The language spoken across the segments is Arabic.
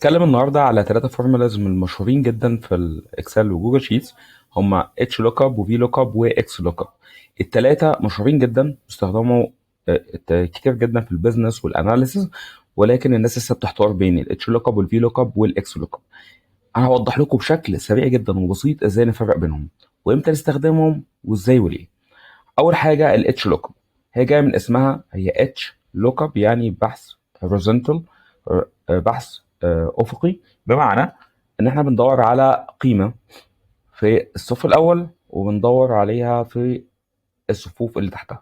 هنتكلم النهارده على 3 فورمولاز من المشهورين جدا في الاكسل وجوجل شيتس. هما اتش لوك اب وفي لوك اب واكس لوك اب. التلاتة مشهورين جدا، بيستخدموا كتير جدا في البيزنس والاناليسز، ولكن الناس لسه بتحتار بين الاتش لوك اب والفي لوك اب والاكس لوك اب. انا هوضح لكم بشكل سريع جدا وبسيط ازاي نفرق بينهم وامتى نستخدمهم وازاي وليه. اول حاجه الاتش لوك اب، هي جايه من اسمها، هي اتش لوك اب يعني بحث horizontal، بحث افقي، بمعنى ان احنا بندور على قيمه في الصف الاول وبندور عليها في الصفوف اللي تحتها.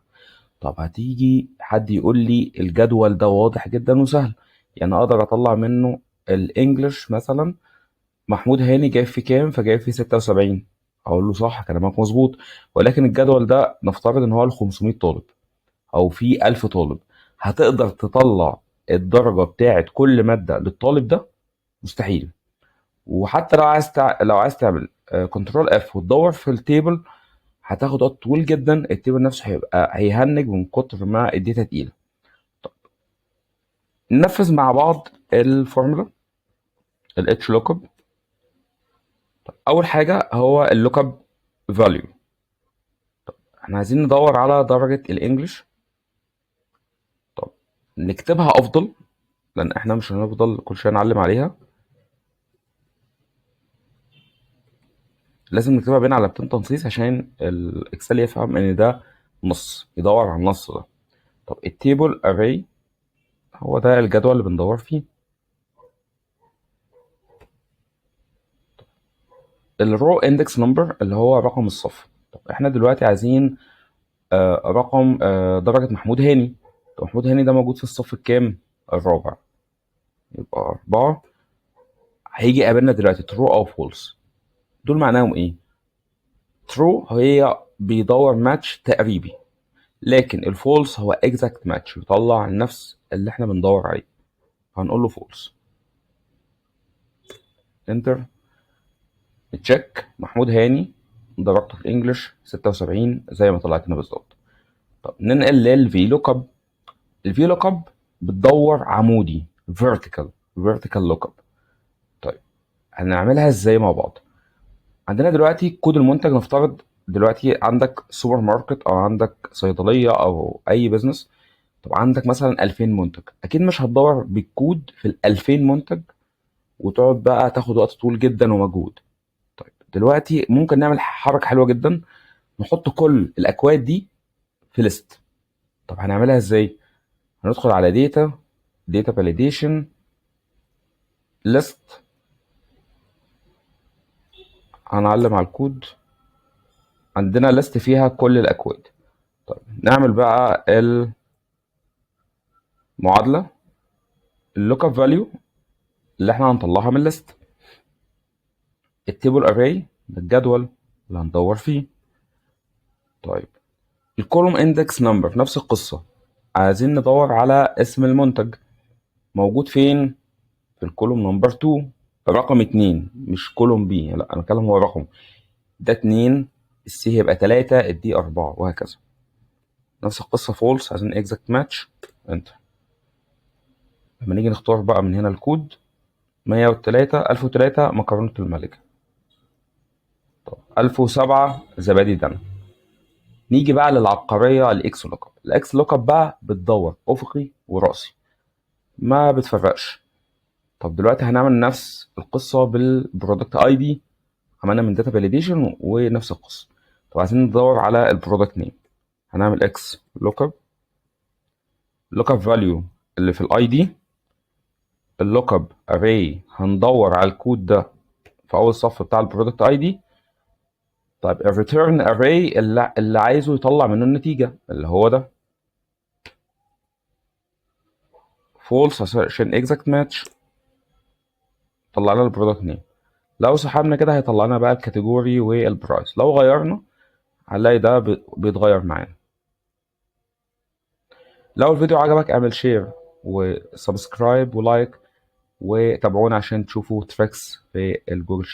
طب هتيجي حد يقول لي الجدول ده واضح جدا وسهل، يعني اقدر اطلع منه الانجليش مثلا، محمود هاني جايب فيه كام؟ فجايب فيه 76. اقول له صح، كلامك مظبوط، ولكن الجدول ده نفترض ان هو ل 500 طالب او في 1000 طالب. هتقدر تطلع الدرجه بتاعه كل ماده للطالب ده؟ مستحيل. وحتى لو عايز تعمل كنترول اف وتدور في التيبل، هتاخد وقت طويل جدا، التيبل نفسه هيهنج من كتر ما الداتا تقيله. طب ننفذ مع بعض الفورمولا الاتش لوك اب. اول حاجه هو اللوك اب فاليو. احنا عايزين ندور على درجه الانجليش. طب نكتبها افضل، لان احنا مش هنفضل كل شويه نعلم عليها، لازم نكتبها بين علامتين تنصيص عشان الاكسل يفهم ان ده نص، يدور على النص ده. طب التيبل اري هو ده الجدول اللي بندور فيه. الرو اندكس نمبر اللي هو رقم الصف. طب احنا دلوقتي عايزين رقم درجة محمود هاني. طب محمود هاني ده موجود في الصف الكام؟ الرابع، يبقى 4. هيجي يقابلنا دلوقتي ترو او فولس. دول معناهم ايه؟ ترو هي بيدور ماتش تقريبي، لكن الفولس هو اكزاكت ماتش، يطلع نفس اللي احنا بندور عليه. هنقول له فولس، انتر، تشيك. محمود هاني درجته في الانجليش 76 زي ما طلعت لنا بالظبط. طب ننقل للفي لوك اب. الفي لوك اب بتدور عمودي، فيرتيكال لوك اب. طيب هنعملها ازاي مع بعض؟ عندنا دلوقتي كود المنتج. نفترض دلوقتي عندك سوبر ماركت او عندك صيدليه او اي بزنس. طب عندك مثلا 2000 منتج، اكيد مش هتدور بالكود في ال 2000 منتج وتقعد بقى تاخد وقت طويل جدا ومجهود. طيب دلوقتي ممكن نعمل حركه حلوه جدا، نحط كل الاكواد دي في ليست. طب هنعملها ازاي؟ هندخل على داتا فاليديشن ليست، هنعلم على الكود، عندنا ليست فيها كل الاكواد. طيب نعمل بقى المعادله، اللوك اب فاليو اللي احنا هنطلعها من الليست. التيبل اري ده الجدول اللي هندور فيه. طيب الكولوم اندكس نمبر نفس القصه، عايزين ندور على اسم المنتج، موجود فين؟ في الكولوم نمبر 2، رقم 2، مش كولوم بي، لا انا بتكلم هو رقم ده 2، السي هيبقى 3، الدي 4، وهكذا. نفس القصه فولس، عايزين اكزاكت ماتش، انت. لما نيجي نختار بقى من هنا الكود 103 1003 مكرونه الملكه، طب 1007 زبادي دنا. نيجي بقى للعبقريه الاكس لوك اب. الاكس لوك اب بقى بتدور افقي وراسي، ما بتفرقش. طب دلوقتي هنعمل نفس القصه بالبرودكت اي دي، عملنا من داتا فاليديشن ونفس القصه. طب عايزين ندور على البرودكت نيم، هنعمل اكس لوك اب، لوك اب فاليو اللي في الاي دي، اللوك اب اري هندور على الكود ده في اول صف بتاع البرودكت اي دي. طيب الريتيرن اري اللي عايزه يطلع منه النتيجه اللي هو ده فولس عشان اكزاكت ماتش، طلع لنا البرودكت نيم. لو سحبنا كده هيطلع لنا بقى الكاتيجوري والبرايس، لو غيرنا هنلاقي ده بيتغير معانا. لو الفيديو عجبك اعمل شير وسبسكرايب ولايك، وتابعونا عشان تشوفوا تريكس في الجوجل